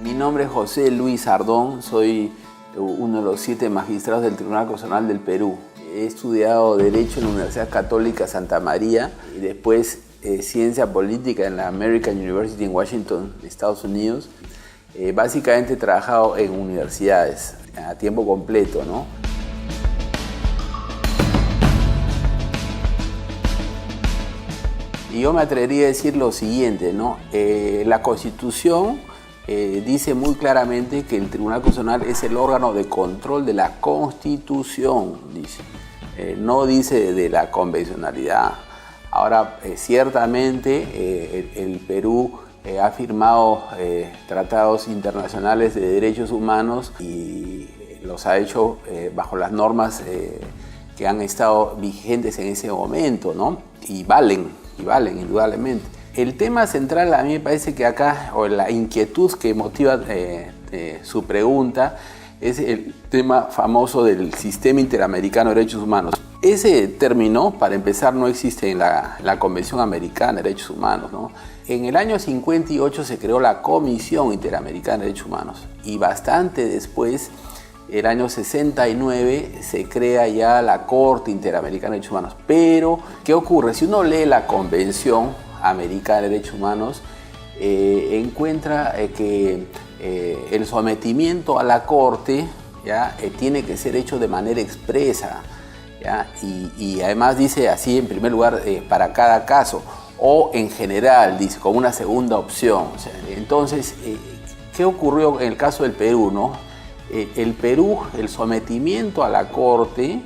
Mi nombre es José Luis Ardón, soy uno de los 7 magistrados del Tribunal Constitucional del Perú. He estudiado Derecho en la Universidad Católica Santa María y después Ciencia Política en la American University en Washington, Estados Unidos. Básicamente he trabajado en universidades a tiempo completo, ¿no? Y yo me atrevería a decir lo siguiente, ¿no? La Constitución dice muy claramente que el Tribunal Constitucional es el órgano de control de la Constitución, dice. No dice de la convencionalidad. Ahora, ciertamente el Perú ha firmado tratados internacionales de derechos humanos y los ha hecho bajo las normas que han estado vigentes en ese momento, ¿no? Y valen indudablemente. El tema central a mí me parece que acá, o la inquietud que motiva su pregunta, es el tema famoso del Sistema Interamericano de Derechos Humanos. Ese término, para empezar, no existe en la Convención Americana de Derechos Humanos, ¿no? En el año 58 se creó la Comisión Interamericana de Derechos Humanos y bastante después, el año 69, se crea ya la Corte Interamericana de Derechos Humanos. Pero, ¿qué ocurre? Si uno lee la Convención Americana de Derechos Humanos, encuentra que el sometimiento a la Corte ¿ya? Tiene que ser hecho de manera expresa, ¿ya? Y además dice así, en primer lugar, para cada caso, o en general, dice, como una segunda opción. O sea, entonces, ¿qué ocurrió en el caso del Perú, no? El Perú, el sometimiento a la Corte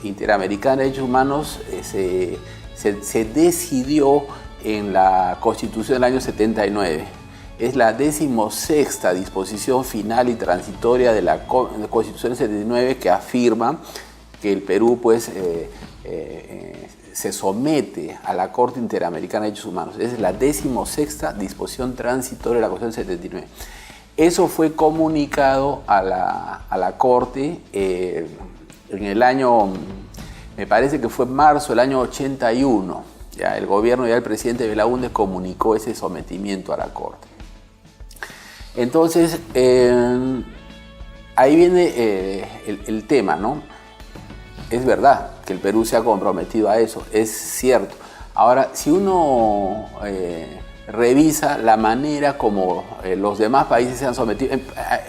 Interamericana de Derechos Humanos se decidió en la Constitución del año 79. Es la 16ª disposición final y transitoria de la Constitución del 79 que afirma que el Perú pues, se somete a la Corte Interamericana de Derechos Humanos. Es la 16ª disposición transitoria de la Constitución del 79. Eso fue comunicado a la Corte en el año, me parece que fue en marzo del año 81. Ya el gobierno, ya el presidente Belaúnde comunicó ese sometimiento a la Corte. Entonces, ahí viene el tema, ¿no? Es verdad que el Perú se ha comprometido a eso, es cierto. Ahora, si uno revisa la manera como los demás países se han sometido,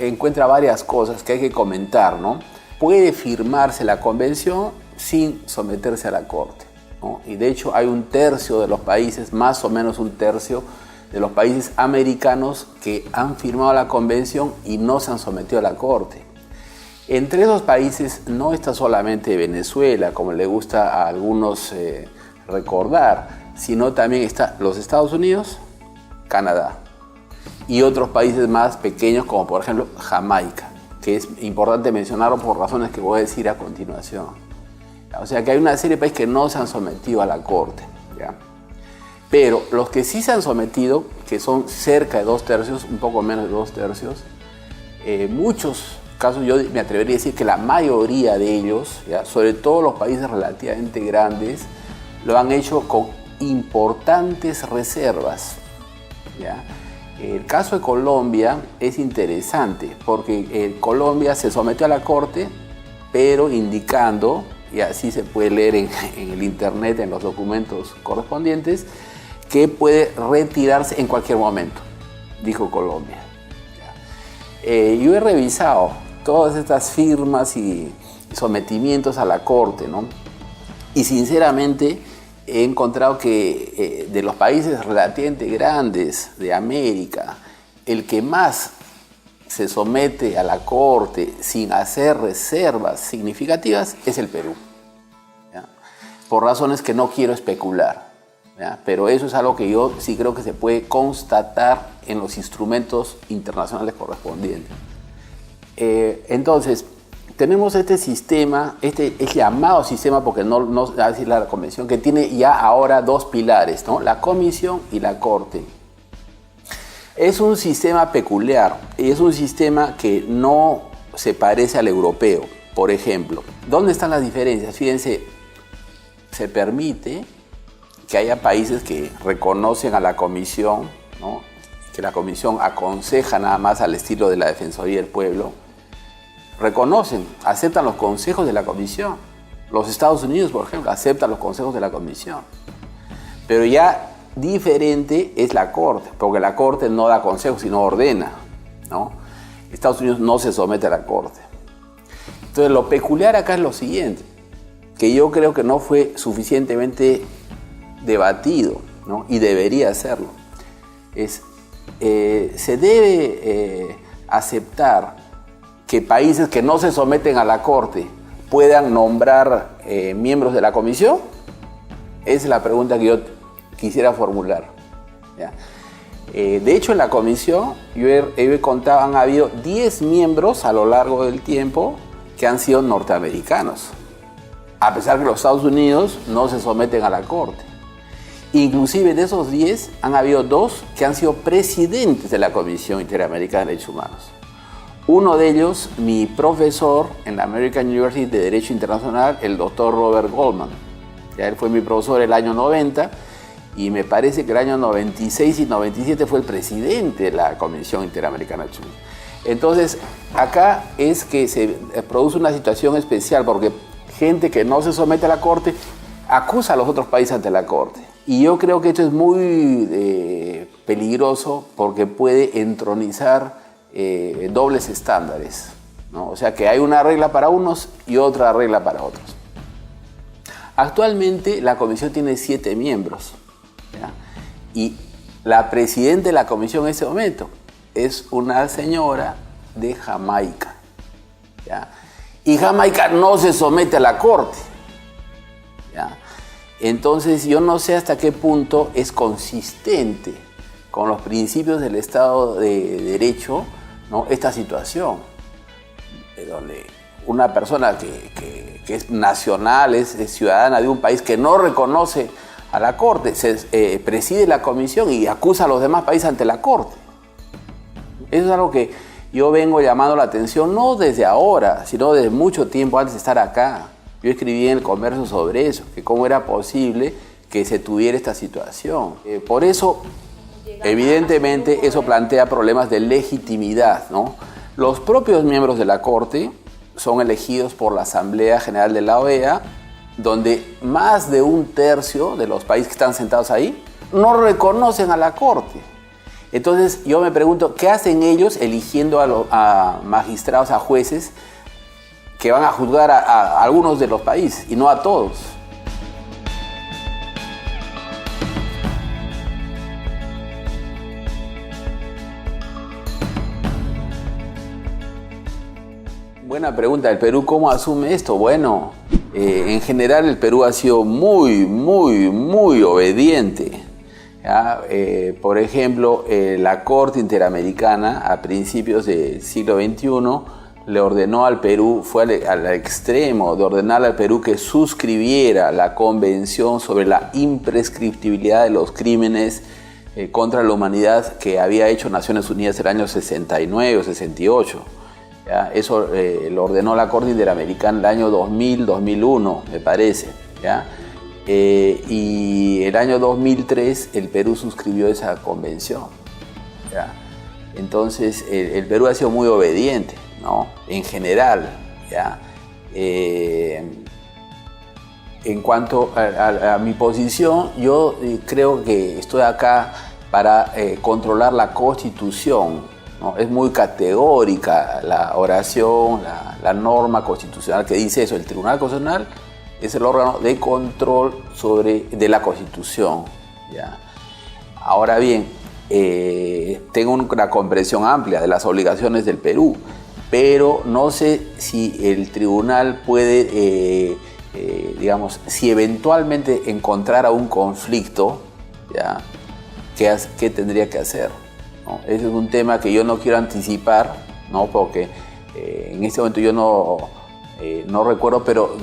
encuentra varias cosas que hay que comentar, ¿no? Puede firmarse la convención sin someterse a la Corte, ¿no? Y de hecho hay un tercio de los países, más o menos un tercio de los países americanos que han firmado la convención y no se han sometido a la Corte. Entre esos países no está solamente Venezuela, como le gusta a algunos recordar, sino también está los Estados Unidos, Canadá y otros países más pequeños como por ejemplo Jamaica, que es importante mencionarlo por razones que voy a decir a continuación. O sea que hay una serie de países que no se han sometido a la Corte, ¿ya? Pero los que sí se han sometido, que son cerca de 2/3, un poco menos de 2/3, muchos casos, yo me atrevería a decir que la mayoría de ellos, ¿ya? Sobre todo los países relativamente grandes, lo han hecho con importantes reservas, ¿ya? El caso de Colombia es interesante porque Colombia se sometió a la Corte, pero indicando, y así se puede leer en el internet, en los documentos correspondientes, que puede retirarse en cualquier momento, dijo Colombia. Yo he revisado todas estas firmas y sometimientos a la Corte, ¿no? Y sinceramente he encontrado que de los países relativamente grandes de América, el que más se somete a la Corte sin hacer reservas significativas es el Perú, ¿ya? Por razones que no quiero especular, ¿ya? Pero eso es algo que yo sí creo que se puede constatar en los instrumentos internacionales correspondientes. Entonces, tenemos este sistema, este es llamado sistema porque no va a decir la convención, que tiene ya ahora 2 pilares, ¿no? La Comisión y la Corte. Es un sistema peculiar, es un sistema que no se parece al europeo. Por ejemplo, ¿dónde están las diferencias? Fíjense, se permite que haya países que reconocen a la Comisión, ¿no? que la Comisión aconseja nada más al estilo de la Defensoría del Pueblo, reconocen, aceptan los consejos de la Comisión. Los Estados Unidos, por ejemplo, aceptan los consejos de la Comisión. Pero ya diferente es la Corte, porque la Corte no da consejos, sino ordena, ¿no? Estados Unidos no se somete a la Corte. Entonces, lo peculiar acá es lo siguiente, que yo creo que no fue suficientemente debatido, ¿no? Y debería hacerlo. Se debe aceptar que países que no se someten a la Corte puedan nombrar miembros de la Comisión. Esa es la pregunta que yo quisiera formular, ¿ya? De hecho, en la Comisión, yo he contado, han habido 10 miembros a lo largo del tiempo que han sido norteamericanos, a pesar que los Estados Unidos no se someten a la Corte. Inclusive de esos 10, han habido 2 que han sido presidentes de la Comisión Interamericana de Derechos Humanos. Uno de ellos, mi profesor en la American University de Derecho Internacional, el doctor Robert Goldman. Ya él fue mi profesor el año 90 y me parece que el año 96 y 97 fue el presidente de la Comisión Interamericana de Derechos Humanos. Entonces, acá es que se produce una situación especial porque gente que no se somete a la Corte acusa a los otros países ante la Corte. Y yo creo que esto es muy peligroso porque puede entronizar dobles estándares, ¿no? O sea que hay una regla para unos y otra regla para otros. Actualmente la Comisión tiene 7 miembros, ¿ya? Y la presidenta de la Comisión en ese momento es una señora de Jamaica, ¿ya? Y Jamaica no se somete a la Corte, ¿ya? Entonces yo no sé hasta qué punto es consistente con los principios del Estado de Derecho, ¿no? Esta situación, donde una persona que es nacional, es ciudadana de un país que no reconoce a la Corte, preside la Comisión y acusa a los demás países ante la Corte. Eso es algo que yo vengo llamando la atención, no desde ahora, sino desde mucho tiempo antes de estar acá. Yo escribí en El Comercio sobre eso, que cómo era posible que se tuviera esta situación. Por eso, evidentemente, eso plantea problemas de legitimidad, ¿no? Los propios miembros de la Corte son elegidos por la Asamblea General de la OEA, donde más de 1/3 de los países que están sentados ahí no reconocen a la Corte. Entonces, yo me pregunto, ¿qué hacen ellos eligiendo a magistrados, a jueces, que van a juzgar a algunos de los países y no a todos? Buena pregunta. ¿El Perú cómo asume esto? Bueno, en general el Perú ha sido muy obediente, ¿ya? Por ejemplo, la Corte Interamericana a principios del siglo XXI le ordenó al Perú, fue al extremo de ordenar al Perú que suscribiera la Convención sobre la imprescriptibilidad de los crímenes contra la humanidad que había hecho Naciones Unidas el año 69 o 68. ¿Ya? Eso lo ordenó la Corte Interamericana el año 2000-2001, me parece, ¿ya? Y el año 2003 el Perú suscribió esa convención, ¿ya? Entonces el Perú ha sido muy obediente, ¿no? En general, ¿ya? En cuanto a mi posición, yo creo que estoy acá para controlar la Constitución, ¿no? Es muy categórica la oración, la norma constitucional que dice eso. El Tribunal Constitucional es el órgano de control de la Constitución, ¿ya? Ahora bien, tengo una comprensión amplia de las obligaciones del Perú, pero no sé si el tribunal puede, digamos, si eventualmente encontrara un conflicto, ¿ya? ¿Qué tendría que hacer? ¿No? Ese es un tema que yo no quiero anticipar, ¿no? Porque en este momento yo no recuerdo, pero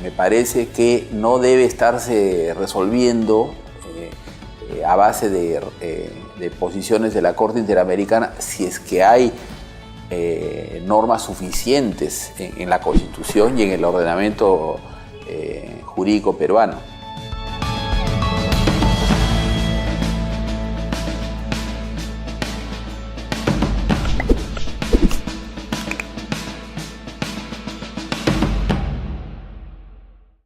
me parece que no debe estarse resolviendo a base de posiciones de la Corte Interamericana si es que hay normas suficientes en la Constitución y en el ordenamiento jurídico peruano.